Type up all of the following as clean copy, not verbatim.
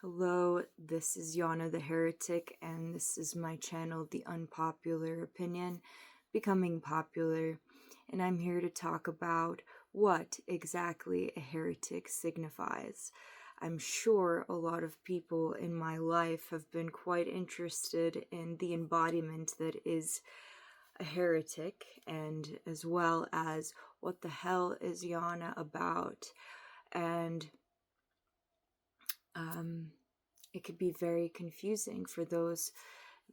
Hello, this is Yana the Heretic, and this is my channel, The Unpopular Opinion, Becoming Popular, and I'm here to talk about what exactly a heretic signifies. I'm sure a lot of people in my life have been quite interested in the embodiment that is a heretic, and as well as what the hell is Yana about, and it could be very confusing for those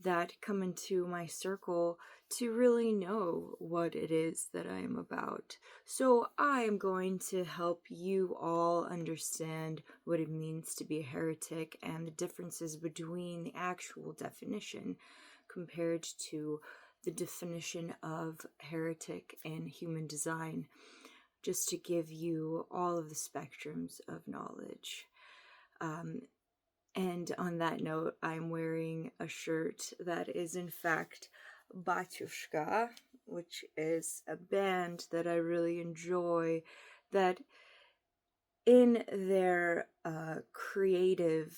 that come into my circle to really know what it is that I am about. So I am going to help you all understand what it means to be a heretic and the differences between the actual definition compared to the definition of heretic in human design, just to give you all of the spectrums of knowledge. And on that note, I'm wearing a shirt that is in fact Batyushka, which is a band that I really enjoy, that in their creative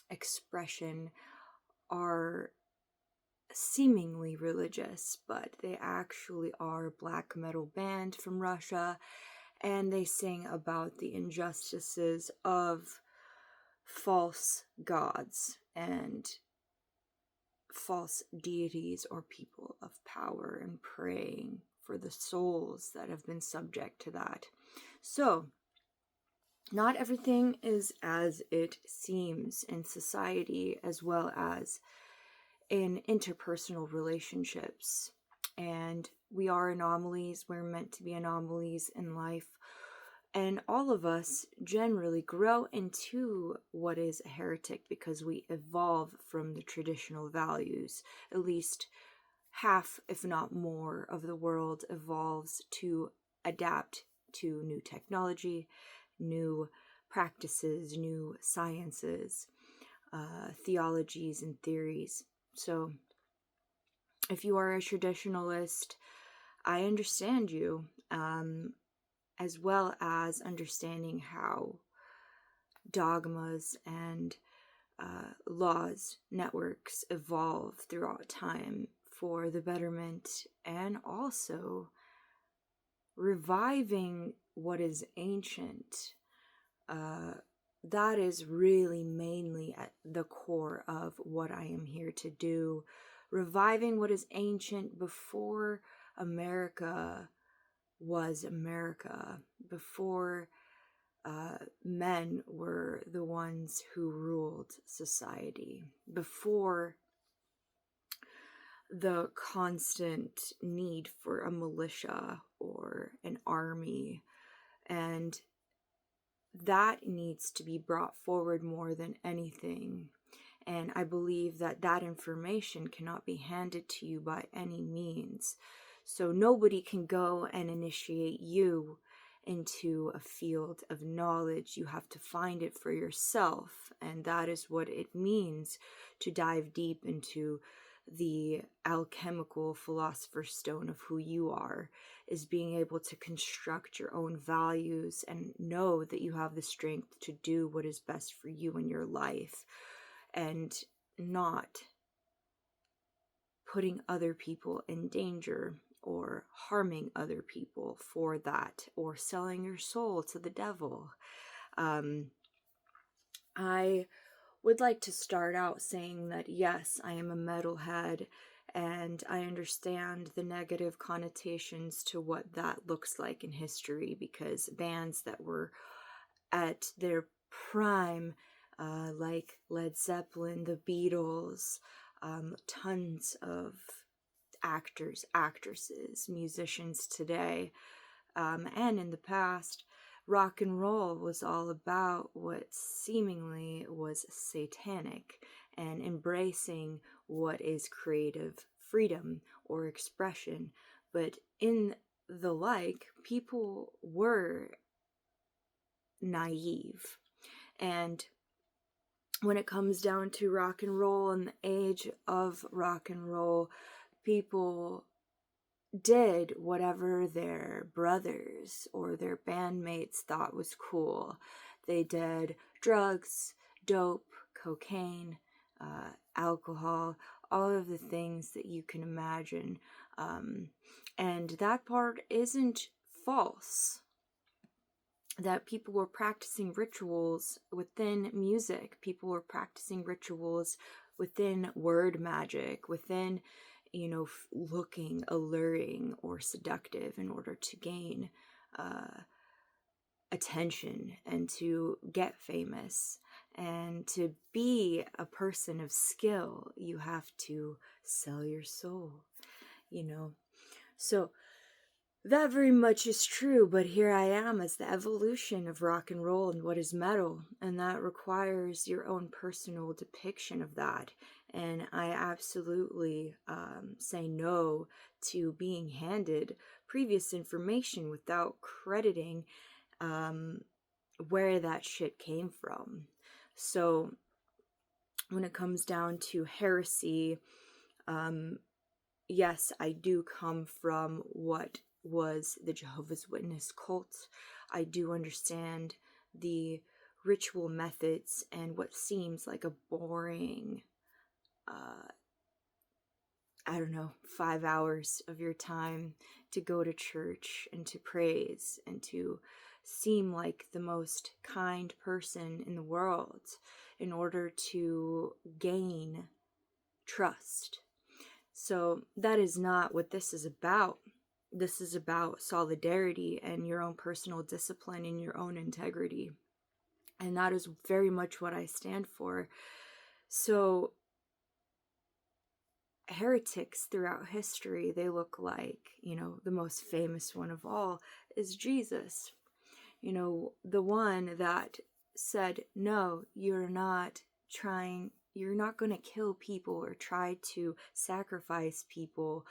expression are seemingly religious, but they actually are a black metal band from Russia, and they sing about the injustices of false gods and false deities or people of power, and praying for the souls that have been subject to that. So, not everything is as it seems in society, as well as in interpersonal relationships. And we are anomalies. We're meant to be anomalies in life. And all of us generally grow into what is a heretic because we evolve from the traditional values. At least half, if not more, of the world evolves to adapt to new technology, new practices, new sciences, theologies, and theories. So, if you are a traditionalist, I understand you, as well as understanding how dogmas and laws, networks evolve throughout time for the betterment, and also reviving what is ancient. That is really mainly at the core of what I am here to do. Reviving what is ancient before America was America, before men were the ones who ruled society, before the constant need for a militia or an army. And that needs to be brought forward more than anything. And I believe that that information cannot be handed to you by any means. So nobody can go and initiate you into a field of knowledge. You have to find it for yourself. And that is what it means to dive deep into the alchemical philosopher's stone of who you are, is being able to construct your own values and know that you have the strength to do what is best for you in your life, and not putting other people in danger or harming other people for that, or selling your soul to the devil. I would like to start out saying that yes, I am a metalhead, and I understand the negative connotations to what that looks like in history, because bands that were at their prime, like Led Zeppelin, the Beatles, tons of actors, actresses, musicians today, and in the past, rock and roll was all about what seemingly was satanic, and embracing what is creative freedom or expression. But in the like, people were naive. And when it comes down to rock and roll and the age of rock and roll, people did whatever their brothers or their bandmates thought was cool. They did drugs, dope, cocaine, alcohol, all of the things that you can imagine. And that part isn't false. That people were practicing rituals within music. People were practicing rituals within word magic, within, looking alluring or seductive in order to gain attention and to get famous. And to be a person of skill, you have to sell your soul, So that very much is true, but here I am as the evolution of rock and roll and what is metal, and that requires your own personal depiction of that. And I absolutely say no to being handed previous information without crediting where that shit came from. So when it comes down to heresy, yes, I do come from what was the Jehovah's Witness cult. I do understand the ritual methods and what seems like a boring, 5 hours of your time to go to church and to praise and to seem like the most kind person in the world in order to gain trust. So that is not what this is about. This is about solidarity and your own personal discipline and your own integrity. And that is very much what I stand for. So heretics throughout history, they look like, the most famous one of all is Jesus. The one that said, no, you're not going to kill people or try to sacrifice people.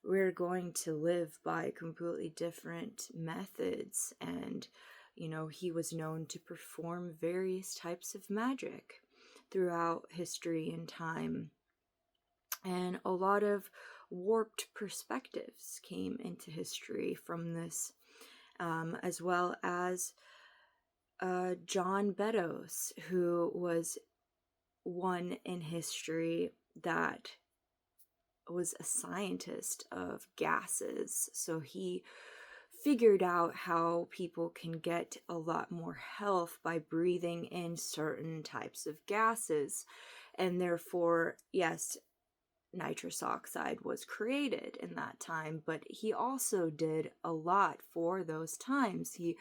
We're going to live by completely different methods. And, he was known to perform various types of magic throughout history and time. And a lot of warped perspectives came into history from this, as well as John Beddoes, who was one in history that was a scientist of gases. So he figured out how people can get a lot more health by breathing in certain types of gases. And therefore, yes, nitrous oxide was created in that time, but he also did a lot for those times. He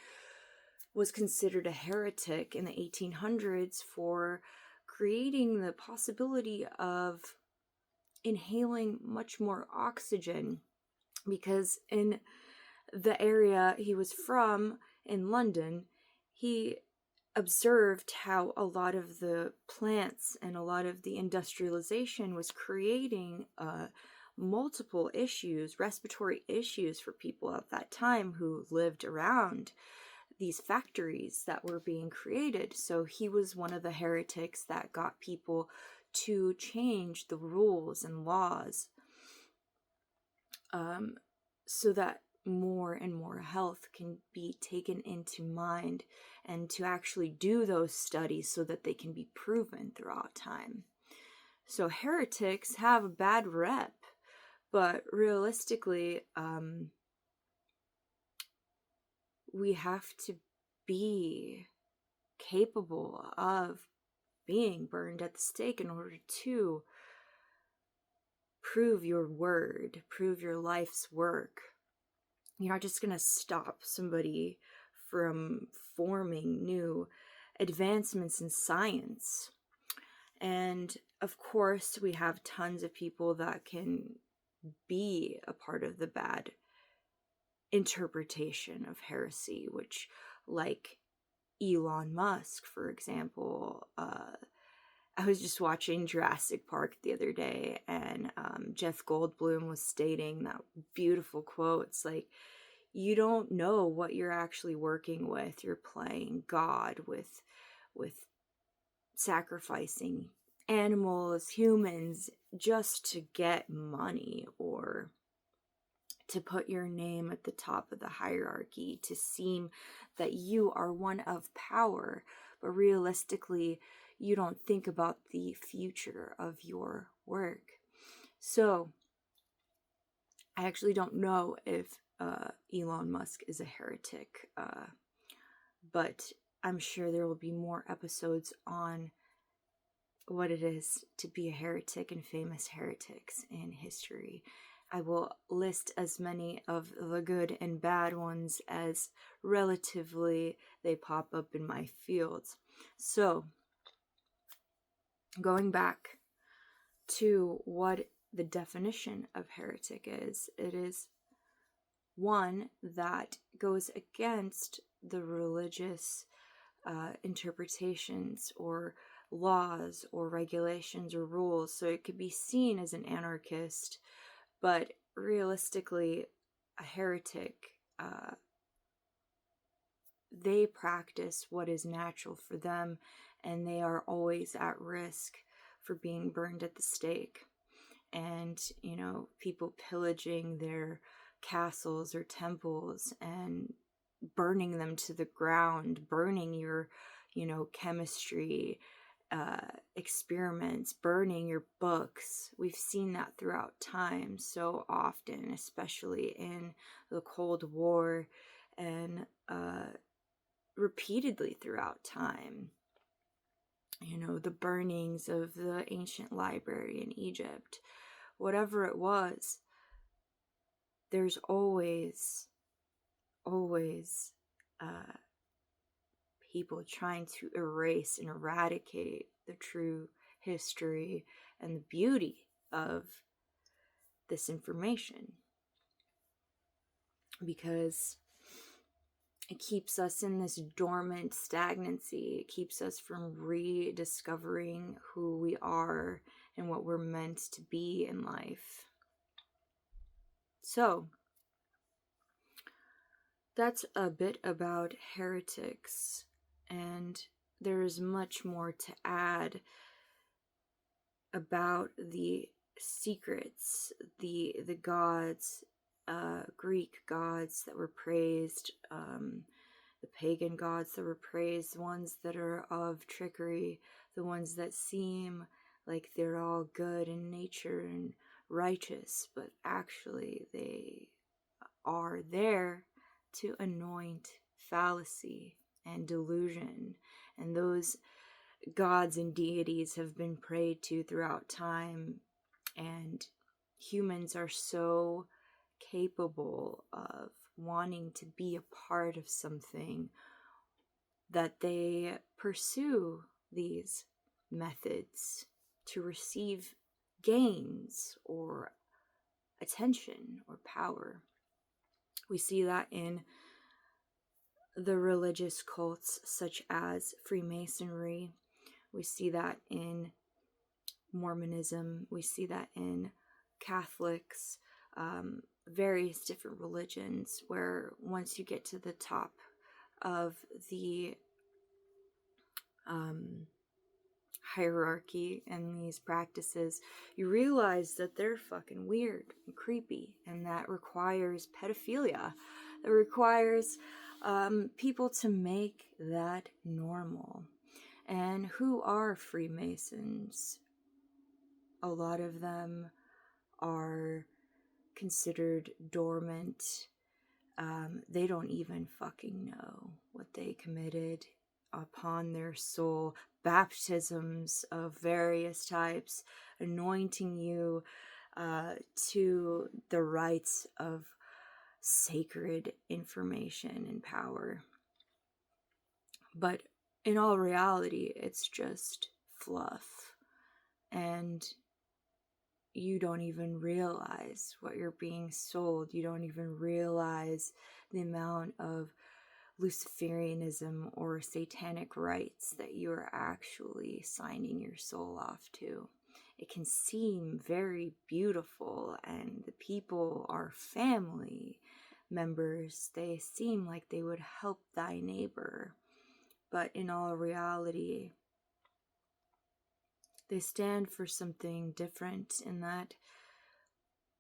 was considered a heretic in the 1800s for creating the possibility of inhaling much more oxygen, because in the area he was from in London, he observed how a lot of the plants and a lot of the industrialization was creating multiple issues, respiratory issues for people at that time who lived around these factories that were being created. So he was one of the heretics that got people to change the rules and laws so that more and more health can be taken into mind and to actually do those studies so that they can be proven throughout time. So heretics have a bad rep, but realistically, we have to be capable of being burned at the stake in order to prove your word, prove your life's work. You're not just going to stop somebody from forming new advancements in science. And of course, we have tons of people that can be a part of the bad interpretation of heresy, which, like Elon Musk, for example, I was just watching Jurassic Park the other day, and Jeff Goldblum was stating that beautiful quote. It's like, you don't know what you're actually working with. You're playing God with sacrificing animals, humans, just to get money or to put your name at the top of the hierarchy, to seem that you are one of power, but realistically, you don't think about the future of your work. So, I actually don't know if Elon Musk is a heretic, but I'm sure there will be more episodes on what it is to be a heretic and famous heretics in history. I will list as many of the good and bad ones as relatively they pop up in my fields. So, going back to what the definition of heretic is, it is one that goes against the religious interpretations or laws or regulations or rules. So it could be seen as an anarchist, but realistically, a heretic, they practice what is natural for them, and they are always at risk for being burned at the stake. And, people pillaging their castles or temples and burning them to the ground, burning your, chemistry experiments, burning your books. We've seen that throughout time so often, especially in the Cold War and repeatedly throughout time. The burnings of the ancient library in Egypt, whatever it was, there's always people trying to erase and eradicate the true history and the beauty of this information, because it keeps us in this dormant stagnancy. It keeps us from rediscovering who we are and what we're meant to be in life. So, that's a bit about heretics, and there is much more to add about the secrets, the gods, Greek gods that were praised, the pagan gods that were praised, the ones that are of trickery, the ones that seem like they're all good in nature and righteous, but actually they are there to anoint fallacy and delusion. And those gods and deities have been prayed to throughout time, and humans are so capable of wanting to be a part of something that they pursue these methods to receive gains or attention or power. We see that in the religious cults such as Freemasonry. We see that in Mormonism. We see that in Catholics, various different religions, where once you get to the top of the hierarchy and these practices, you realize that they're fucking weird and creepy, and that requires pedophilia. It requires people to make that normal. And who are Freemasons? A lot of them are considered dormant. They don't even fucking know what they committed upon their soul. Baptisms of various types, anointing you to the rights of sacred information and power. But in all reality, it's just fluff. And you don't even realize what you're being sold. You don't even realize the amount of Luciferianism or satanic rites that you are actually signing your soul off to. It can seem very beautiful, and the people are family members. They seem like they would help thy neighbor. But in all reality, they stand for something different, in that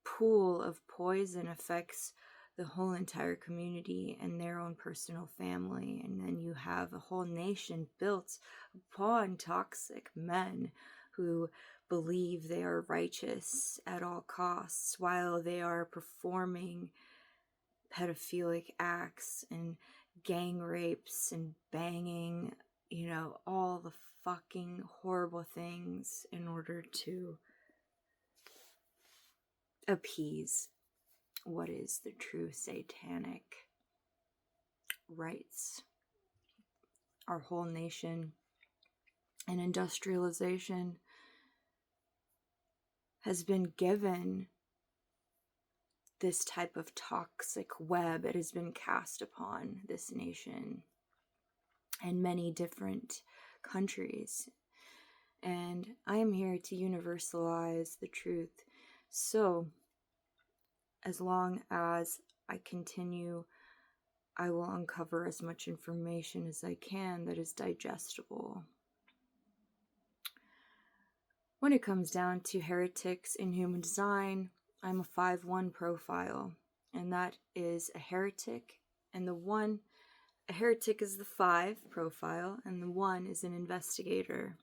pool of poison affects the whole entire community and their own personal family. And then you have a whole nation built upon toxic men who believe they are righteous at all costs while they are performing pedophilic acts and gang rapes and banging, all the fucking horrible things in order to appease what is the true satanic rights. Our whole nation and industrialization has been given this type of toxic web. It has been cast upon this nation and many different countries. And I am here to universalize the truth. So, as long as I continue, I will uncover as much information as I can that is digestible. When it comes down to heretics in human design, I'm a 5-1 profile, and that is a heretic, and a heretic is the 5 profile, and the 1 is an investigator.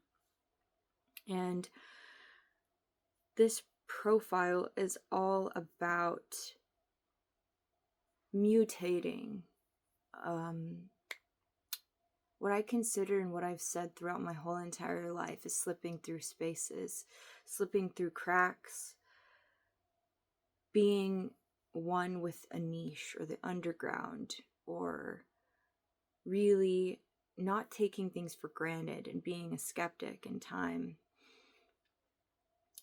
And this profile is all about mutating what I consider and what I've said throughout my whole entire life is slipping through spaces, slipping through cracks, being one with a niche or the underground, or really not taking things for granted and being a skeptic in time.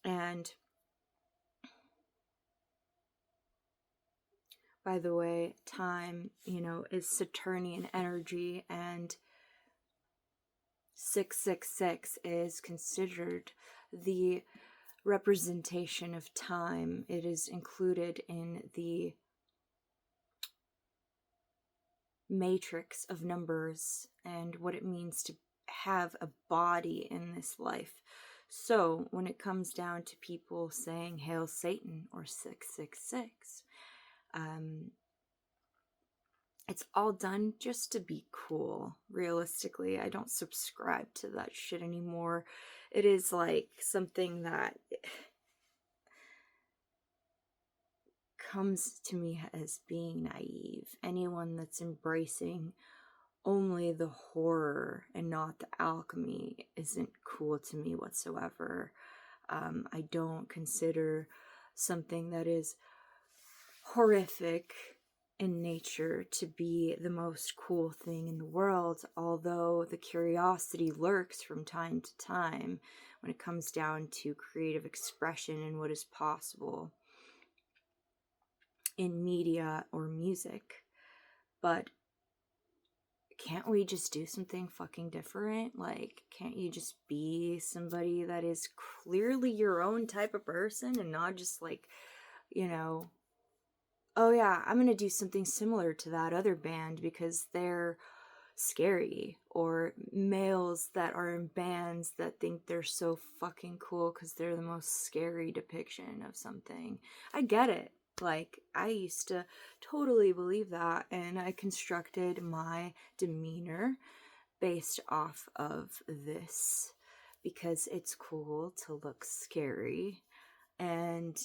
And by the way, time, is Saturnian energy, and 666 is considered the representation of time. It is included in the matrix of numbers and what it means to have a body in this life. So when it comes down to people saying Hail Satan or 666, it's all done just to be cool. Realistically, I don't subscribe to that shit anymore. It is like something that comes to me as being naive. Anyone that's embracing only the horror and not the alchemy isn't cool to me whatsoever. I don't consider something that is horrific in nature to be the most cool thing in the world, although the curiosity lurks from time to time when it comes down to creative expression and what is possible in media or music. But can't we just do something fucking different? Like, can't you just be somebody that is clearly your own type of person and not just like, oh yeah, I'm gonna do something similar to that other band because they're scary, or males that are in bands that think they're so fucking cool because they're the most scary depiction of something. I get it. Like, I used to totally believe that, and I constructed my demeanor based off of this because it's cool to look scary. And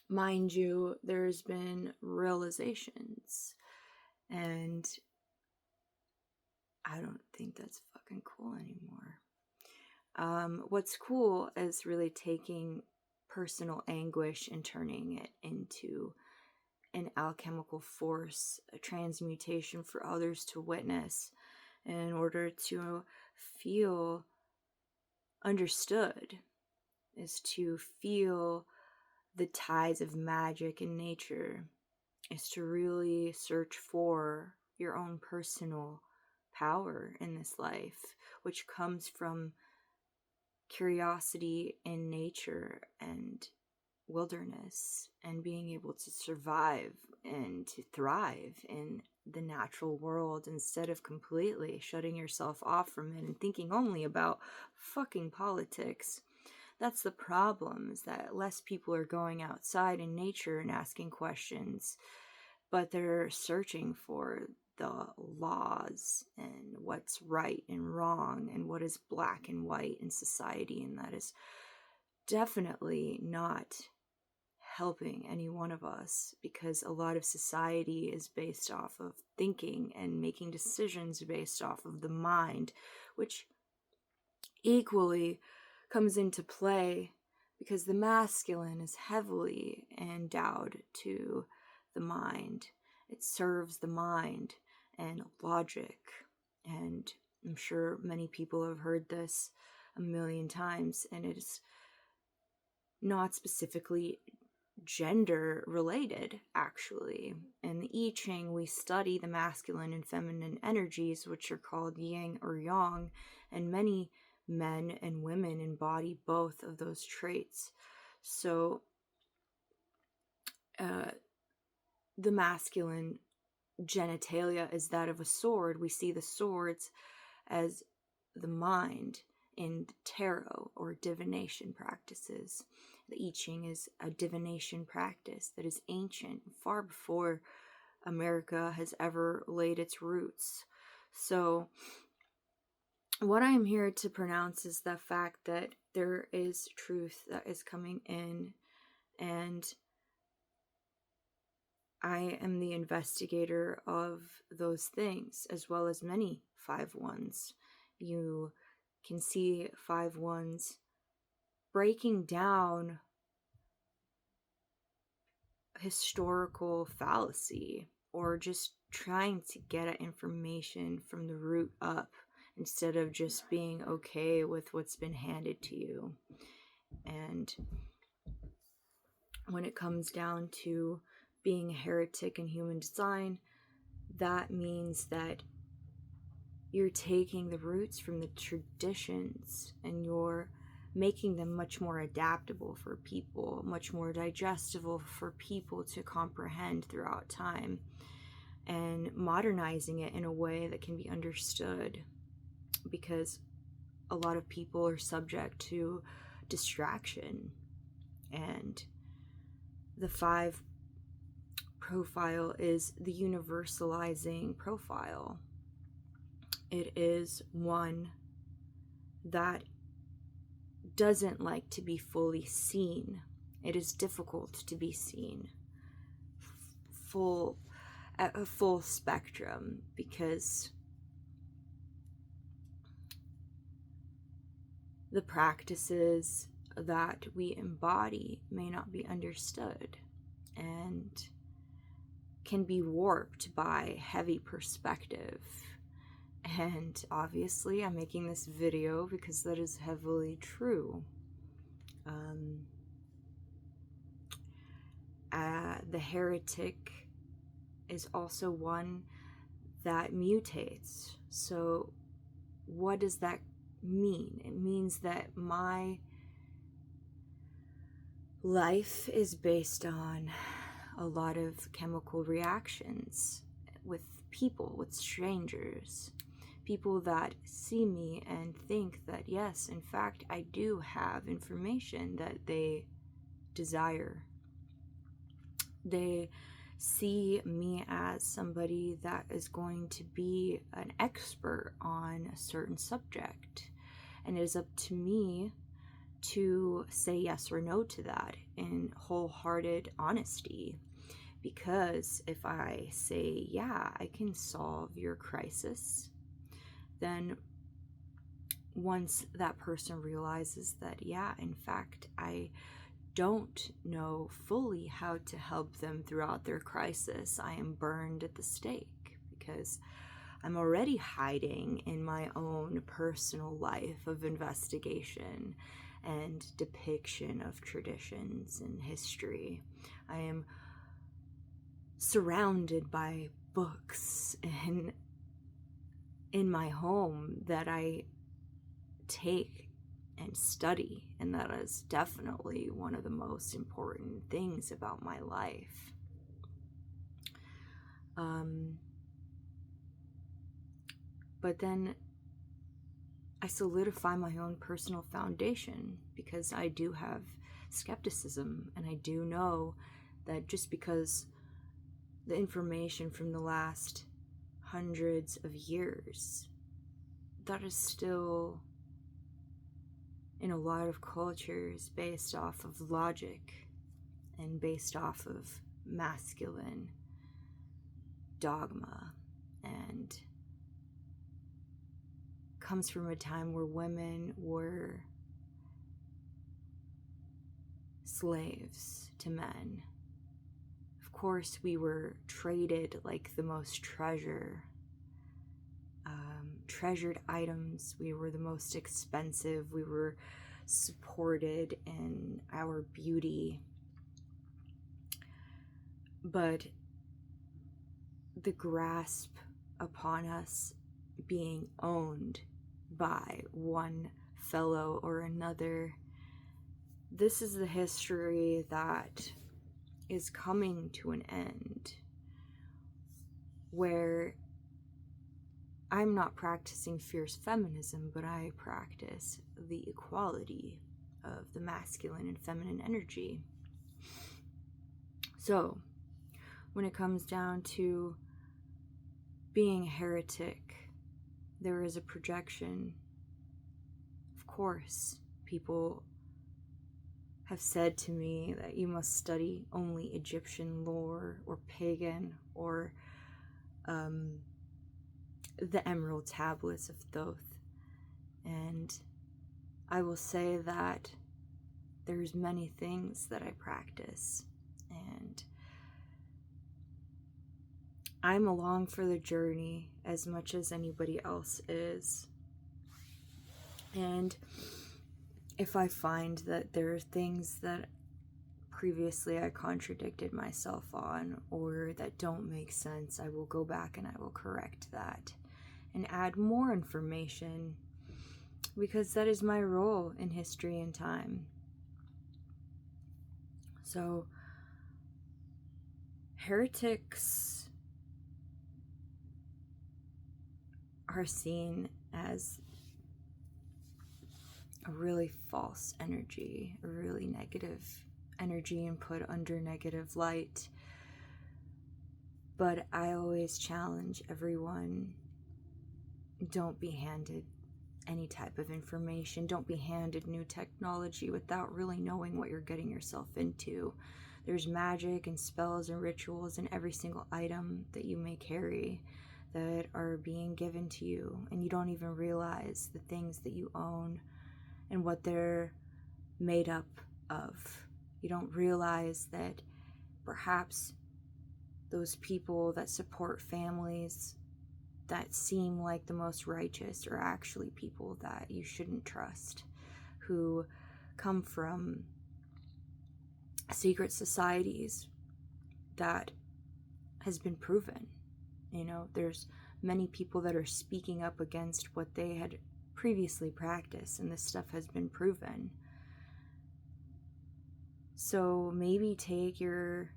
mind you, there's been realizations, and I don't think that's fucking cool anymore. What's cool is really taking personal anguish and turning it into an alchemical force, a transmutation for others to witness in order to feel understood, is to feel the ties of magic in nature, is to really search for your own personal power in this life, which comes from curiosity in nature and wilderness, and being able to survive and to thrive in the natural world instead of completely shutting yourself off from it and thinking only about fucking politics. That's the problem, is that less people are going outside in nature and asking questions, but they're searching for the laws and what's right and wrong and what is black and white in society, and that is definitely not helping any one of us, because a lot of society is based off of thinking and making decisions based off of the mind, which equally comes into play because the masculine is heavily endowed to the mind. It serves the mind and logic, and I'm sure many people have heard this a million times, and it is not specifically gender related, actually. In the I Ching, we study the masculine and feminine energies, which are called yin or yang, and many men and women embody both of those traits. So the masculine genitalia is that of a sword. We see the swords as the mind in tarot or divination practices. The I Ching is a divination practice that is ancient, far before America has ever laid its roots. So what I'm here to pronounce is the fact that there is truth that is coming in, and I am the investigator of those things, as well as many 5-1s. You can see 5-1s breaking down historical fallacy, or just trying to get at information from the root up, instead of just being okay with what's been handed to you. And when it comes down to being a heretic in human design, that means that you're taking the roots from the traditions and you're making them much more adaptable for people, much more digestible for people to comprehend throughout time, and modernizing it in a way that can be understood, because a lot of people are subject to distraction. And the 5 profile is the universalizing profile. It is one that doesn't like to be fully seen. It is difficult to be seen at a full spectrum, because the practices that we embody may not be understood and can be warped by heavy perspective. And obviously I'm making this video because that is heavily true. The heretic is also one that mutates. So what does that mean? It means that my life is based on a lot of chemical reactions with people, with strangers, people that see me and think that, yes, in fact, I do have information that they desire. They see me as somebody that is going to be an expert on a certain subject, and it is up to me to say yes or no to that in wholehearted honesty. Because if I say, yeah, I can solve your crisis, then once that person realizes that, yeah, in fact, I don't know fully how to help them throughout their crisis, I am burned at the stake, because I'm already hiding in my own personal life of investigation and depiction of traditions and history. I am surrounded by books and in my home that I take and study, and that is definitely one of the most important things about my life. But then I solidify my own personal foundation, because I do have skepticism, and I do know that just because the information from the last hundreds of years, that is still, in a lot of cultures, based off of logic and based off of masculine dogma, and comes from a time where women were slaves to men. Of course, we were traded like the most treasured items. We were the most expensive. We were supported in our beauty. But the grasp upon us being owned by one fellow or another, this is the history that is coming to an end, where I'm not practicing fierce feminism, but I practice the equality of the masculine and feminine energy. So, when it comes down to being a heretic, there is a projection. Of course, people have said to me that you must study only Egyptian lore or pagan or the emerald tablets of Thoth. And I will say that there's many things that I practice, and I'm along for the journey as much as anybody else is. And if I find that there are things that previously I contradicted myself on or that don't make sense, I will go back and I will correct that and add more information, because that is my role in history and time. So, heretics are seen as a really false energy, a really negative energy, and put under negative light. But I always challenge everyone, don't be handed any type of information. Don't be handed new technology without really knowing what you're getting yourself into. There's magic and spells and rituals in every single item that you may carry that are being given to you, and you don't even realize the things that you own and what they're made up of. You don't realize that perhaps those people that support families that seem like the most righteous are actually people that you shouldn't trust, who come from secret societies that has been proven. You know, there's many people that are speaking up against what they had previously practiced, and this stuff has been proven. So maybe take your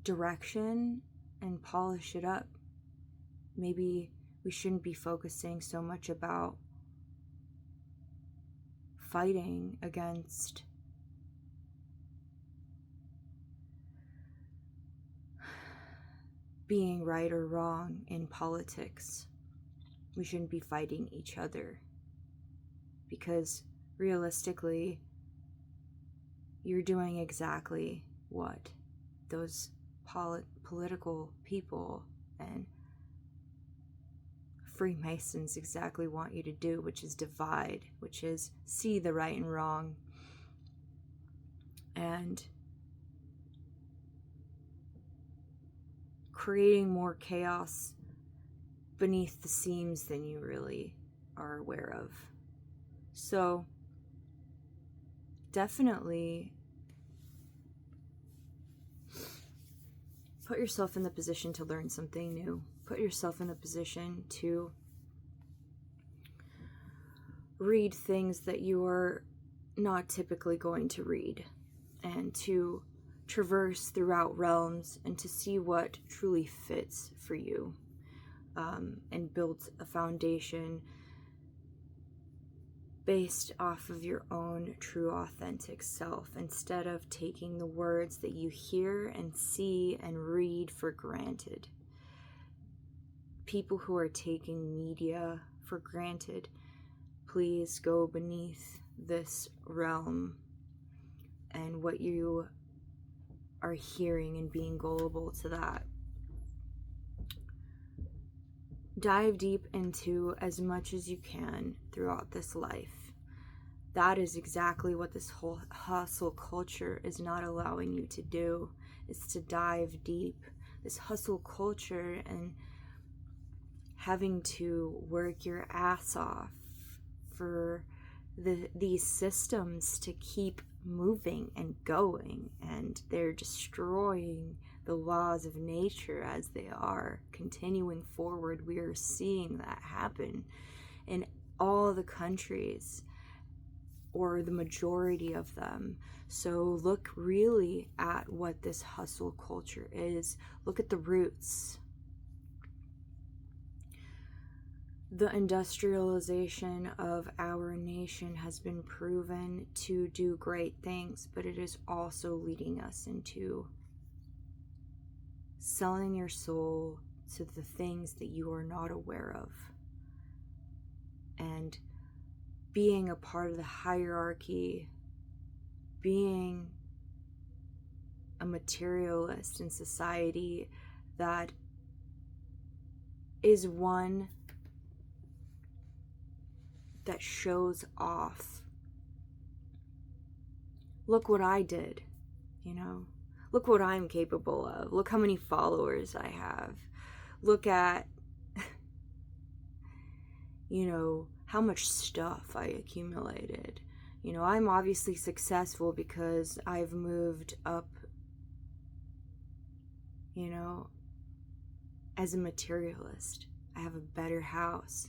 direction and polish it up. Maybe we shouldn't be focusing so much about fighting against being right or wrong in politics. We shouldn't be fighting each other, because realistically, you're doing exactly what those political people and Freemasons exactly want you to do, which is divide, which is see the right and wrong, and creating more chaos beneath the seams than you really are aware of. So definitely put yourself in the position to learn something new. Put yourself in the position to read things that you are not typically going to read, and to traverse throughout realms and to see what truly fits for you. and built a foundation based off of your own true authentic self, instead of taking the words that you hear and see and read for granted. People who are taking media for granted, please go beneath this realm and what you are hearing and being gullible to that. Dive deep into as much as you can throughout this life. That is exactly what this whole hustle culture is not allowing you to do, is to dive deep. This hustle culture and having to work your ass off for these systems to keep moving and going, and they're destroying the laws of nature as they are continuing forward. We are seeing that happen in all the countries, or the majority of them. So look really at what this hustle culture is. Look at the roots. The industrialization of our nation has been proven to do great things, but it is also leading us into selling your soul to the things that you are not aware of, and being a part of the hierarchy, being a materialist in society that is one that shows off. Look what I did, Look what I'm capable of. Look how many followers I have. Look at, how much stuff I accumulated. I'm obviously successful because I've moved up, as a materialist. I have a better house.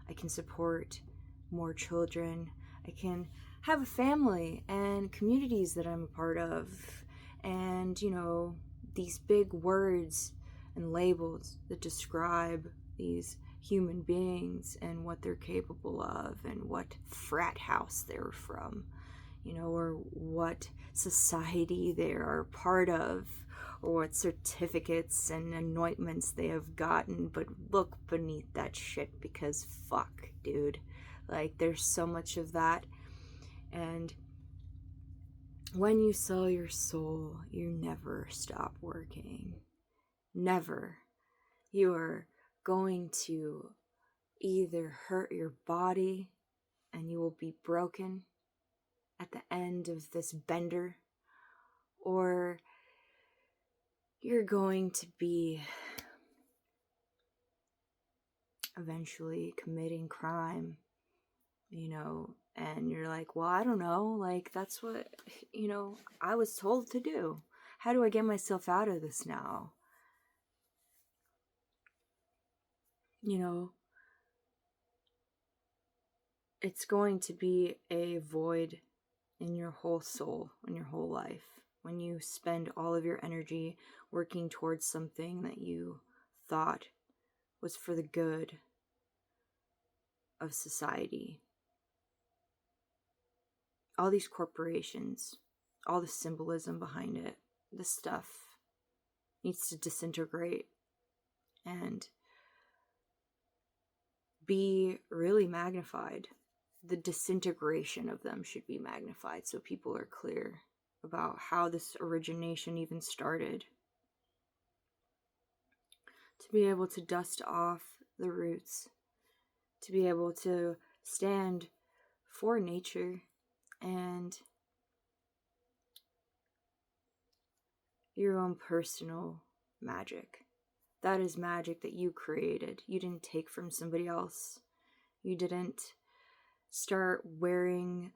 I can support more children. I can have a family and communities that I'm a part of. And, these big words and labels that describe these human beings and what they're capable of and what frat house they're from, or what society they are part of, or what certificates and anointments they have gotten. But look beneath that shit, because fuck, dude. Like, there's so much of that. And when you sell your soul, you never stop working. Never. You are going to either hurt your body and you will be broken at the end of this bender, or you're going to be eventually committing crime, and you're like, well, I don't know, like, that's what, I was told to do. How do I get myself out of this now? It's going to be a void in your whole soul, in your whole life, when you spend all of your energy working towards something that you thought was for the good of society. All these corporations, all the symbolism behind it, this stuff needs to disintegrate and be really magnified. The disintegration of them should be magnified so people are clear about how this origination even started. To be able to dust off the roots, to be able to stand for nature and your own personal magic. That is magic that you created. You didn't take from somebody else. You didn't start wearing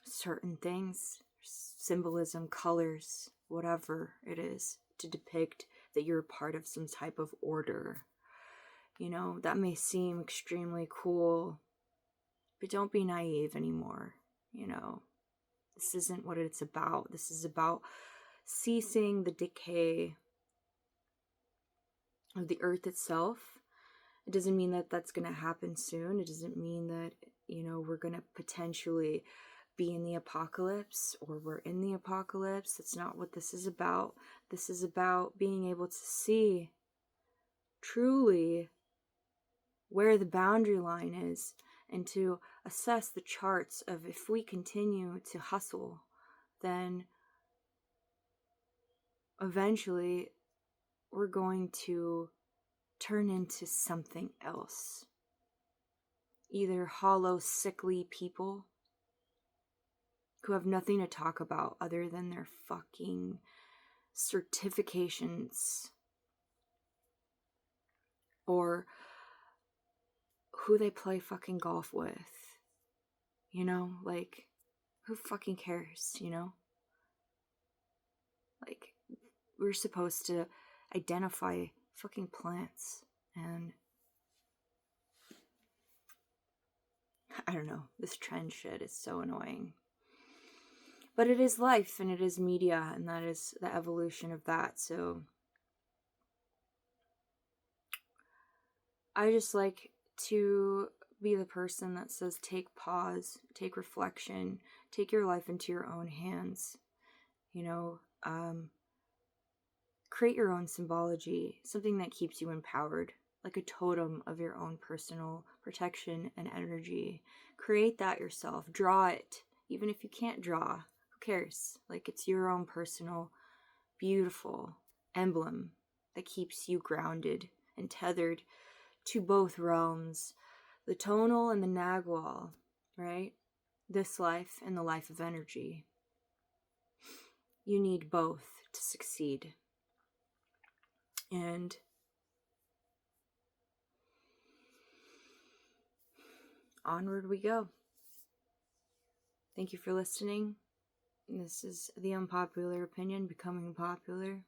certain things, symbolism, colors, whatever it is, to depict that you're part of some type of order. That may seem extremely cool, but don't be naive anymore. This isn't what it's about. This is about ceasing the decay of the earth itself. It doesn't mean that that's going to happen soon. It doesn't mean that, we're going to potentially be in the apocalypse or we're in the apocalypse. That's not what this is about. This is about being able to see truly where the boundary line is and to assess the charts of if we continue to hustle, then eventually we're going to turn into something else. Either hollow, sickly people who have nothing to talk about other than their fucking certifications, or who they play fucking golf with. Like, who fucking cares, Like, we're supposed to identify fucking plants, and I don't know, this trend shit is so annoying. But it is life, and it is media, and that is the evolution of that. So I just like to be the person that says take pause, take reflection, take your life into your own hands. Create your own symbology, something that keeps you empowered, like a totem of your own personal protection and energy. Create that yourself. Draw it. Even if you can't draw, who cares? Like, it's your own personal, beautiful emblem that keeps you grounded and tethered to both realms, the tonal and the nagwal, right? This life and the life of energy. You need both to succeed. And onward we go. Thank you for listening. This is the unpopular opinion becoming popular.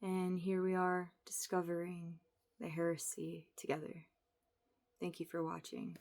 And here we are discovering the heresy together. Thank you for watching.